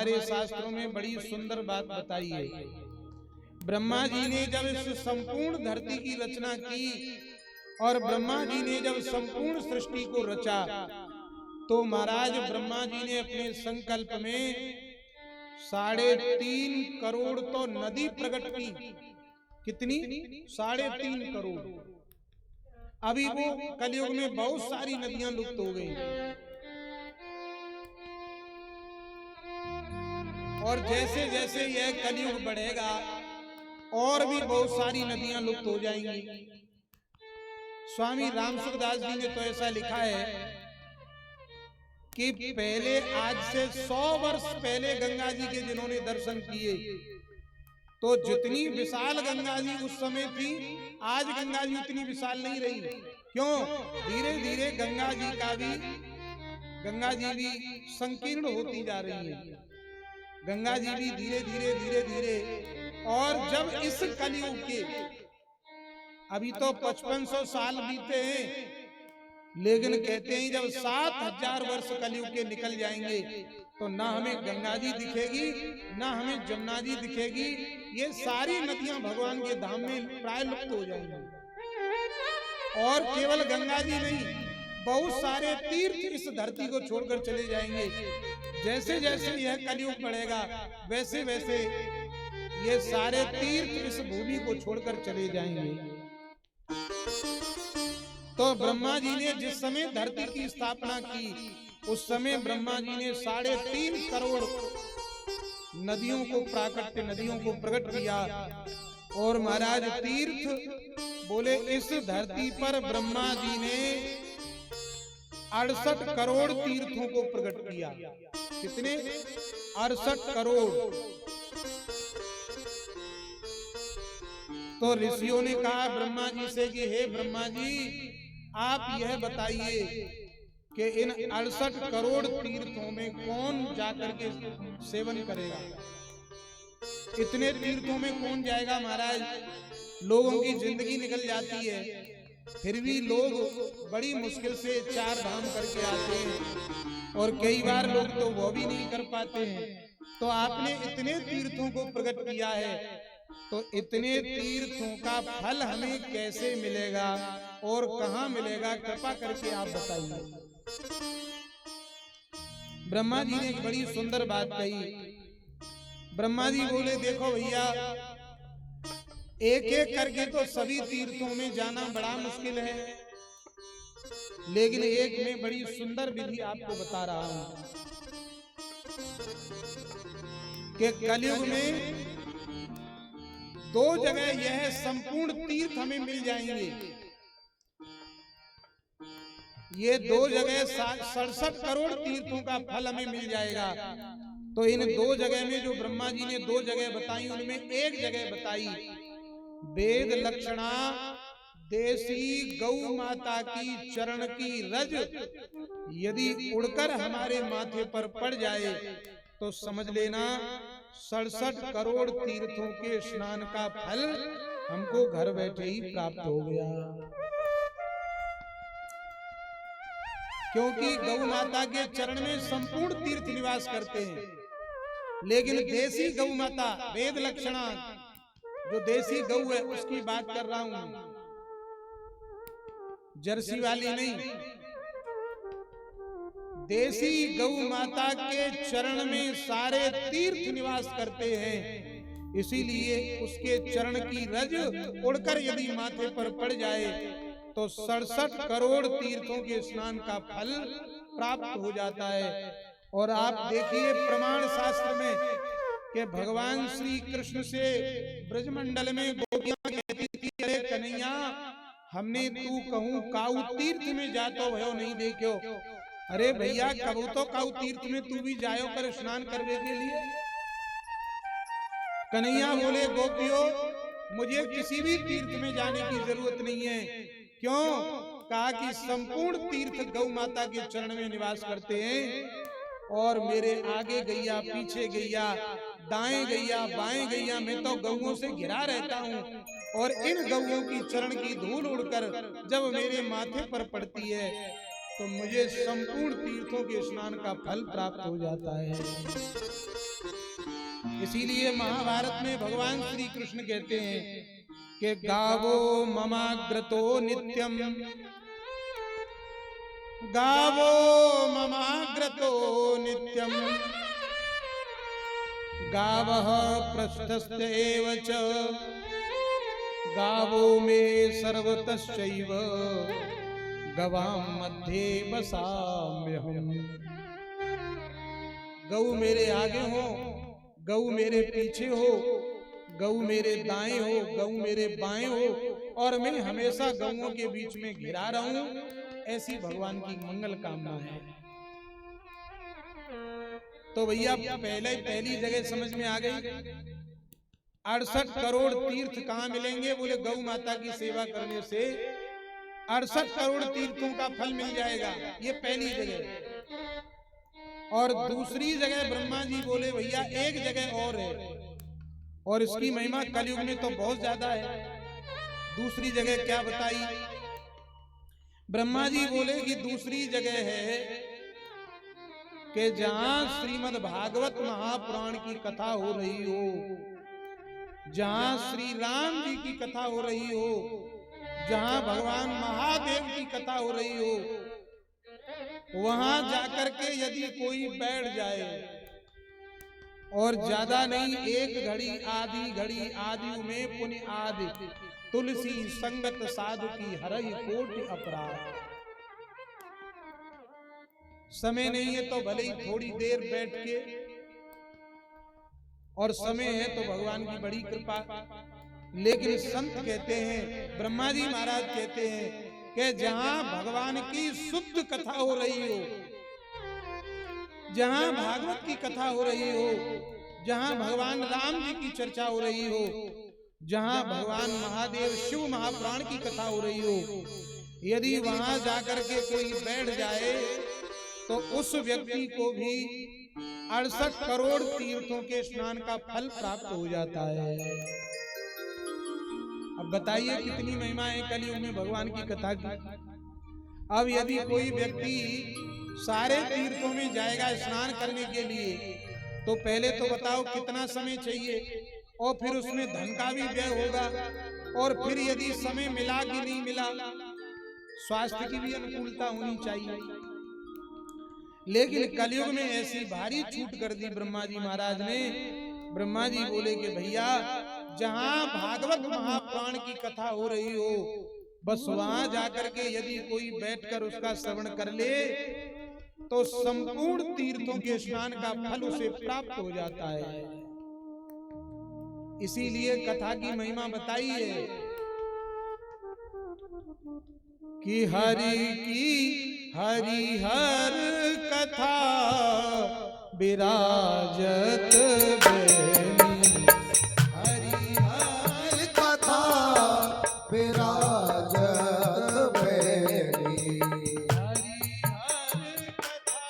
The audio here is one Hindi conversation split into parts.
हमारे शास्त्रों में बड़ी सुंदर बात बताई है। ब्रह्मा जी ने जब इस संपूर्ण धरती की रचना की और ब्रह्मा जी ने जब संपूर्ण सृष्टि को रचा, तो महाराज ब्रह्मा जी ने अपने संकल्प में 3.5 करोड़ तो नदी प्रकट की। कितनी? 3.5 करोड़। अभी वो कलयुग में बहुत सारी नदियां लुप्त हो गई, और जैसे जैसे यह कलयुग बढ़ेगा और भी बहुत सारी नदियां लुप्त हो जाएंगी। स्वामी रामसुखदास जी ने तो ऐसा लिखा है कि पहले, आज से 100 वर्ष पहले गंगा जी के जिन्होंने दर्शन किए, तो जितनी विशाल गंगा जी उस समय थी, आज गंगा जी उतनी विशाल नहीं रही। क्यों? धीरे धीरे गंगा जी भी संकीर्ण होती जा रही है। गंगा जी भी धीरे धीरे और जब इस कलयुग के, अभी तो 5500 साल बीते हैं, लेकिन कहते हैं जब 7000 वर्ष कलयुग के निकल जाएंगे, तो ना हमें गंगा जी दिखेगी, ना हमें जमुना जी दिखेगी। ये सारी नदियां भगवान के धाम में प्राय लुप्त हो जाएंगी। और केवल गंगा जी नहीं, बहुत सारे तीर्थ इस धरती को छोड़कर चले जाएंगे। जैसे जैसे यह कलयुग बढ़ेगा, वैसे वैसे ये सारे तीर्थ इस भूमि को छोड़कर चले जाएंगे। तो ब्रह्मा जी ने जिस समय धरती की स्थापना की, उस समय ब्रह्मा जी ने 3.5 करोड़ नदियों को, प्राकृतिक नदियों को प्रकट किया। और महाराज तीर्थ बोले, इस धरती पर ब्रह्मा जी ने 68 करोड़ तीर्थों को प्रकट किया। कितने? 68 करोड़। तो ऋषियों ने कहा ब्रह्मा जी से कि हे ब्रह्मा जी, आप यह बताइए कि इन 68 करोड़ तीर्थों में कौन जाकर के सेवन करेगा? इतने तीर्थों में कौन जाएगा महाराज? लोगों की जिंदगी निकल जाती है, फिर भी लोग बड़ी मुश्किल से 4 धाम करके आते हैं, और कई बार लोग तो वो भी नहीं कर पाते हैं। तो आपने इतने तीर्थों को प्रकट किया है, तो इतने तीर्थों का फल हमें कैसे मिलेगा और कहाँ मिलेगा? कृपा करके आप बताइए। ब्रह्मा जी ने एक बड़ी सुंदर बात कही। ब्रह्मा जी बोले, देखो भैया, एक एक करके तो सभी तीर्थों में जाना बड़ा मुश्किल है, लेकिन एक में बड़ी सुंदर विधि आपको बता रहा हूं कि कलयुग में 2 जगह यह संपूर्ण तीर्थ हमें मिल जाएंगे। ये 2 जगह 67 करोड़ तीर्थों का फल हमें मिल जाएगा। तो इन 2 जगह में जो ब्रह्मा जी ने 2 जगह बताई, उनमें एक जगह बताई वेद लक्षणा देसी गौ माता की चरण की रज यदि उड़कर हमारे माथे पर पड़ जाए, तो समझ लेना 67 करोड़ तीर्थों के स्नान का फल हमको घर बैठे ही प्राप्त हो गया। क्योंकि गौ माता के चरण में संपूर्ण तीर्थ निवास करते हैं, लेकिन देसी गौ माता, वेद लक्षणा जो देसी गौ है उसकी बात कर रहा हूं, जर्सी वाली नहीं। देसी गौ माता के चरण में सारे तीर्थ निवास करते हैं, इसीलिए उसके चरण की रज उड़कर यदि माथे पर पड़ जाए, तो 67 करोड़ तीर्थों के स्नान का फल प्राप्त हो जाता है। और आप देखिए प्रमाण शास्त्र में कि भगवान श्री कृष्ण से ब्रजमंडल में गोपियां कहती थी, अरे कन्हैया, हमने तू कहूं काऊ तीर्थ में जातो भयो नहीं देखो। अरे भैया, कबू तो काऊ तीर्थ में तू भी जायो कर स्नान करने के लिए। कन्हैया बोले, गोपियों, मुझे किसी भी तीर्थ में जाने की जरूरत नहीं है। क्यों? कहा कि संपूर्ण तीर्थ गौ माता के चरण में निवास करते हैं, और मेरे आगे गैया, पीछे गैया, दाएं गैया, बाएं गैया, मैं तो गौओं से घिरा रहता हूँ, और इन गौओं की चरण की धूल उड़कर जब मेरे माथे पर पड़ती है, तो मुझे संपूर्ण तीर्थों के स्नान का फल प्राप्त हो जाता है। इसीलिए महाभारत में भगवान श्री कृष्ण कहते हैं कि गावो ममाग्रतो नित्यम, गावो ममाग्रतो नित्यम, गावः पृष्ठस्थ एव च, गावो मे सर्वतश्चैव, गवां मध्ये वसाम्यहम्। गऊ मेरे आगे हो, गऊ मेरे पीछे हो, गऊ मेरे दाएं हो, गऊ मेरे बाएं हो, और मैं हमेशा गऊओं के बीच में घिरा रहूं, ऐसी भगवान की मंगल कामना है। तो भैया पहली जगह समझ में आ गई। 68 करोड़ तीर्थ कहाँ मिलेंगे? बोले गौ माता की सेवा करने से 68 करोड़ तीर्थों का फल मिल जाएगा, ये पहली जगह। और दूसरी जगह ब्रह्मा जी बोले भैया एक जगह और है, और इसकी महिमा कलयुग में तो बहुत ज्यादा है। दूसरी जगह क्या बताई? ब्रह्मा जी बोले कि दूसरी जगह है कि जहां श्रीमद् भागवत महापुराण की कथा हो रही हो, जहां श्री राम जी की कथा हो रही हो, जहां भगवान महादेव की कथा हो रही हो, वहां जाकर के यदि कोई बैठ जाए और ज्यादा नहीं, एक घड़ी आदि में पुण्य आदि, तुलसी संगत साधु की हरहि कोटि अपराध। समय नहीं है तो भले ही थोड़ी देर बैठ के, और समय है तो भगवान की बड़ी कृपा। लेकिन संत कहते हैं, ब्रह्मा जी महाराज कहते हैं कि जहां भगवान की शुद्ध कथा हो रही हो, जहां भागवत की कथा हो रही हो, जहां भगवान राम जी की चर्चा हो रही हो, जहां भगवान महादेव शिव महापुराण की कथा हो रही हो, यदि वहां जाकर के कोई बैठ जाए तो उस व्यक्ति को भी 68 करोड़ तीर्थों के स्नान का फल प्राप्त हो जाता है। अब बताइए कितनी महिमा है कलयुग में भगवान की कथा की। अब यदि कोई व्यक्ति सारे तीर्थों में जाएगा स्नान करने के लिए, तो पहले तो बताओ कितना समय चाहिए, और फिर उसमें धन का भी व्यय होगा, और फिर यदि समय मिला कि नहीं मिला, स्वास्थ्य की भी अनुकूलता होनी चाहिए। लेकिन कलयुग में ऐसी भारी छूट कर दी ब्रह्मा जी महाराज ने। ब्रह्मा जी बोले कि भैया जहां भागवत महापुराण की कथा हो रही हो, बस वहां जाकर के यदि कोई बैठकर उसका श्रवण कर ले तो संपूर्ण तीर्थों के स्नान का फल उसे प्राप्त हो जाता है। इसीलिए कथा की महिमा बताई है कि हरिहर कथा विराजत बेनी, हरिहर कथा विराजत बेनी, हरिहर कथा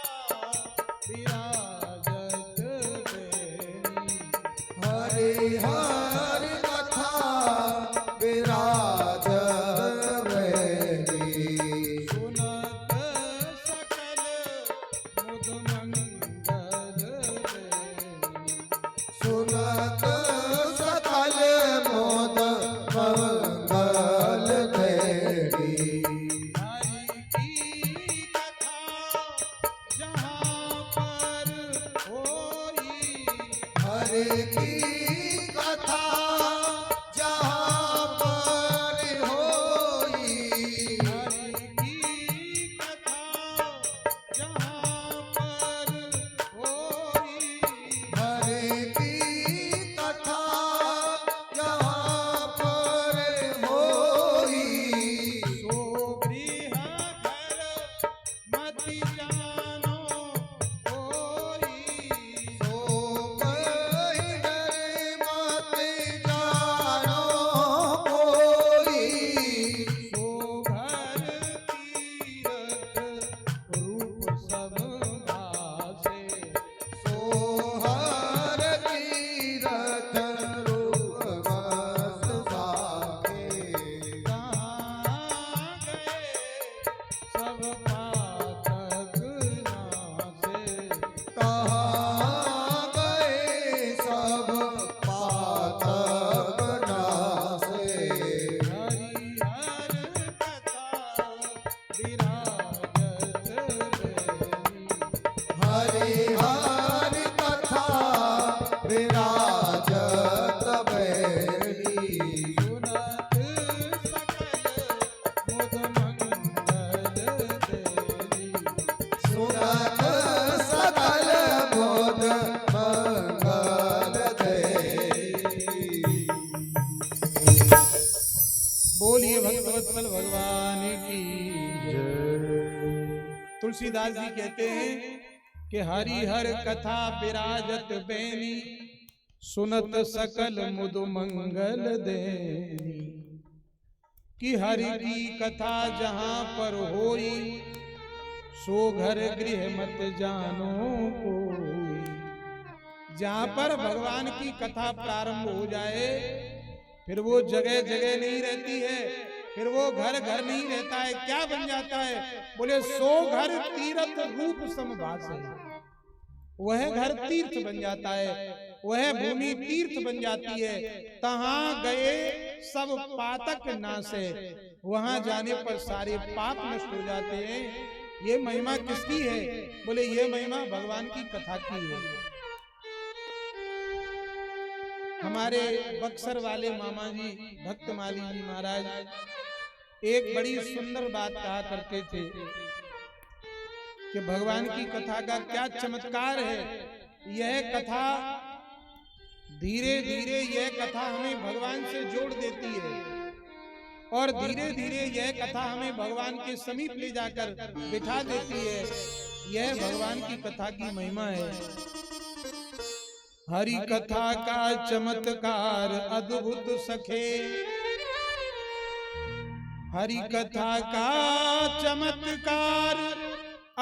विराजत बेनी, हरिहर कथा विराजत बेनी, सुनत सकल मुद मंगल बेनी, सुनत सकल मोद मंगल देवी, हरि की कथा जहाँ पर होई, हरि की कथा जहाँ पर होई, हरि की कथा जहाँ पर होई, हरि की कथा जहाँ पर होई, सो गृह घर मति जानो होई, सो कहि डरे विराजत बैरी सुनत सकल मुद मंगल देरी। सुनत सकल मुद मंगल देरी। बोलिए भगवत्सल भगवान की जय। तुलसीदास जी कहते हैं कि हरिहर कथा विराजत बेनी सुनत सकल मुद मंगल देनी। कि हरि की कथा जहां पर होई सो घर गृह मत जानो कोई। जहां पर भगवान की कथा प्रारंभ हो जाए फिर वो जगह जगह नहीं रहती है, फिर वो घर घर नहीं रहता है, क्या बन जाता है? बोले सो घर तीर्थ रूप समभास है। वह घर तीर्थ बन जाता है, वह भूमि तीर्थ बन जाती है। तहां गए सब पातक नासे, वहां जाने पर सारे पाप नष्ट हो जाते हैं। ये महिमा किसकी है? बोले ये महिमा भगवान की कथा की है। हमारे बक्सर वाले मामा जी भक्तमाली जी महाराज एक बड़ी सुंदर बात कहा करते थे कि भगवान की कथा का क्या चमत्कार है। यह कथा धीरे धीरे यह कथा हमें भगवान से जोड़ देती है और धीरे धीरे यह कथा हमें भगवान के समीप ले जाकर बिठा देती है। यह भगवान की कथा की महिमा है। हरि कथा का चमत्कार अद्भुत सखे, हरि कथा का चमत्कार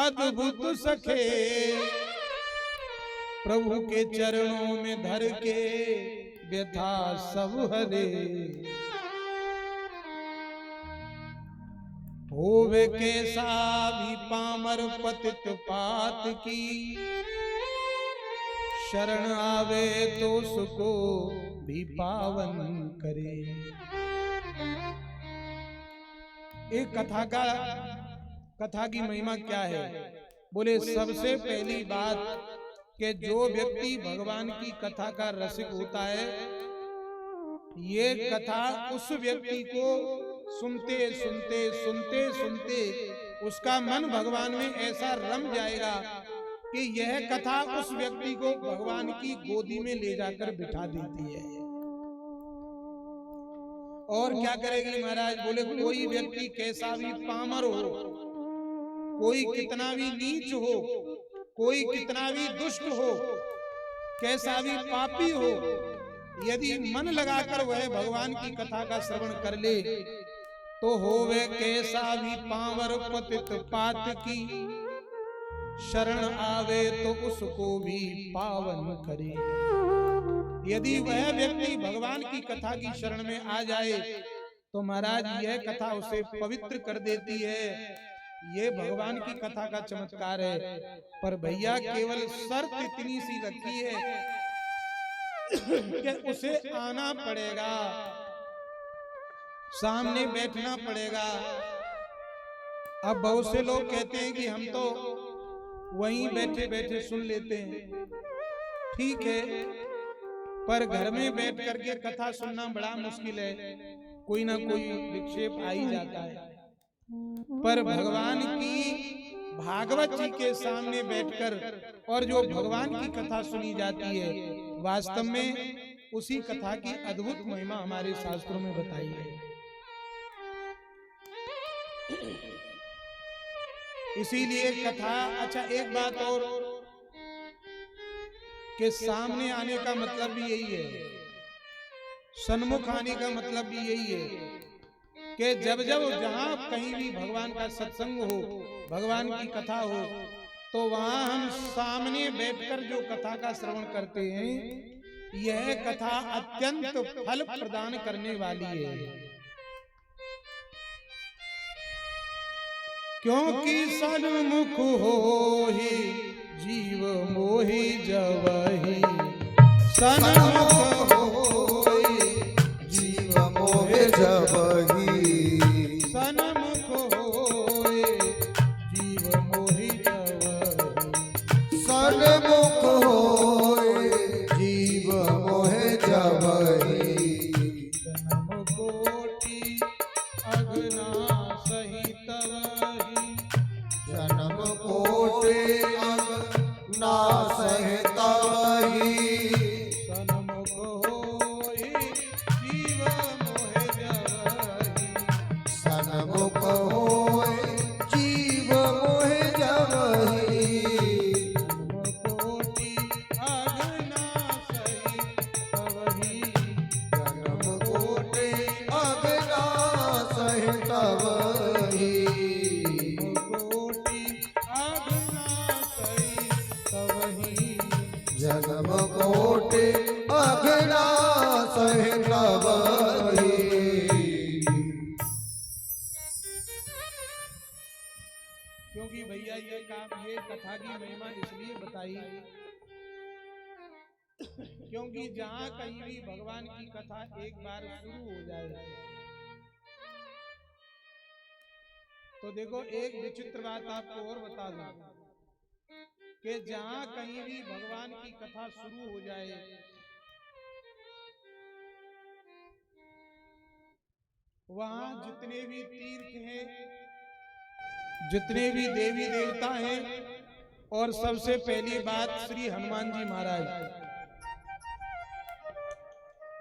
अद्भुत सखे। प्रभु के चरणों में धर के व्यथा सब हरे। होवे कैसा भी पामर पतित पात की, शरण आवे तो उसको भी पावन करे। एक कथा की महिमा क्या है? बोले सबसे पहली बात कि जो व्यक्ति भगवान की कथा का रसिक होता है, ये कथा उस व्यक्ति को सुनते सुनते सुनते सुनते उसका मन भगवान में ऐसा रम जाएगा कि यह कथा उस व्यक्ति को भगवान की गोदी में ले जाकर बिठा देती है। और क्या करेगी महाराज? बोले कोई व्यक्ति कैसा भी पामर हो, कोई कितना भी नीच हो, कोई कितना भी दुष्ट हो, कैसा भी पापी हो, यदि मन लगाकर वह भगवान की कथा का श्रवण कर ले तो होवे कैसा भी पावर पतित पात की, शरण आवे तो उसको भी पावन करे। यदि वह व्यक्ति भगवान की कथा की शरण में आ जाए तो महाराज यह कथा उसे पवित्र कर देती है। ये भगवान की कथा का चमत्कार है। पर भैया केवल शर्त इतनी सी रखी है कि उसे आना पड़ेगा, सामने बैठना पड़ेगा। अब बहुत से लोग कहते हैं कि हम तो वहीं बैठे बैठे सुन लेते हैं। ठीक है, पर घर में बैठ करके कथा सुनना बड़ा मुश्किल है, कोई ना कोई विक्षेप आ ही जाता है। पर भगवान की भागवत जी के सामने बैठकर और जो भगवान की कथा सुनी जाती है, वास्तव में उसी कथा की अद्भुत महिमा हमारे शास्त्रों में बताई है। इसीलिए कथा, अच्छा एक बात और कि सामने आने का मतलब भी यही है, सन्मुख आने का मतलब भी यही है कि जब जब जहां कहीं भी भगवान का सत्संग हो, भगवान की कथा हो, तो वहां हम सामने बैठकर जो कथा का श्रवण करते हैं, यह कथा अत्यंत फल प्रदान करने वाली है। क्योंकि सन्मुख हो ही जीव मोहि जवहि, सन्मुख होई जीव मोहि जवहि, सन्मुख होए जीव मोहि जवहि, सन्मुख होई जीव मोटे अघड़ा सहे तबही। क्योंकि भैया ये कथा की महिमा इसलिए बताई क्योंकि जहां कहीं भी भगवान की कथा एक बार शुरू हो जाए तो देखो एक विचित्र बात आपको और बता दूं कि जहां कहीं भी भगवान की कथा शुरू हो जाए वहां जितने भी तीर्थ हैं, जितने भी देवी देवता हैं, और सबसे पहली बात श्री हनुमान जी महाराज,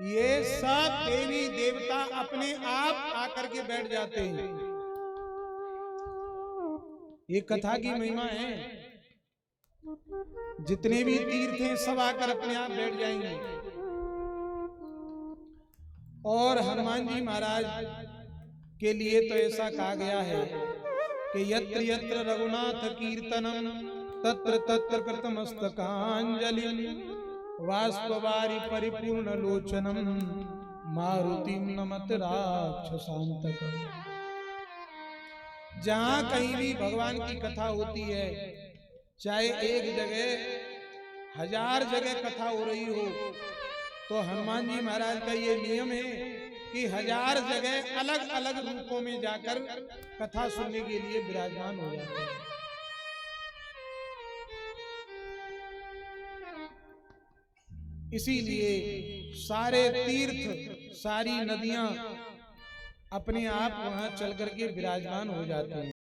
ये सब देवी देवता अपने आप आकर के बैठ जाते हैं। ये कथा की महिमा है। जितने भी तीर्थ हैं सब आकर अपने आप बैठ जाएंगे। और हनुमान जी महाराज के लिए तो ऐसा कहा गया है कि यत्र यत्र रघुनाथ कीर्तनम तत्र तत्र कृतमस्तकांजलि वाष्पवारि परिपूर्ण लोचनम मारुतिम नमत राक्षसांतकम। जहां कहीं भी भगवान की कथा होती है, चाहे एक जगह 1000 जगह कथा हो रही हो, तो हनुमान जी महाराज का ये नियम है कि 1000 जगह अलग अलग रूपों में जाकर कथा सुनने के लिए विराजमान हो जाते हैं। इसीलिए सारे तीर्थ, सारी नदियां अपने आप वहां चल करके विराजमान हो जाते हैं।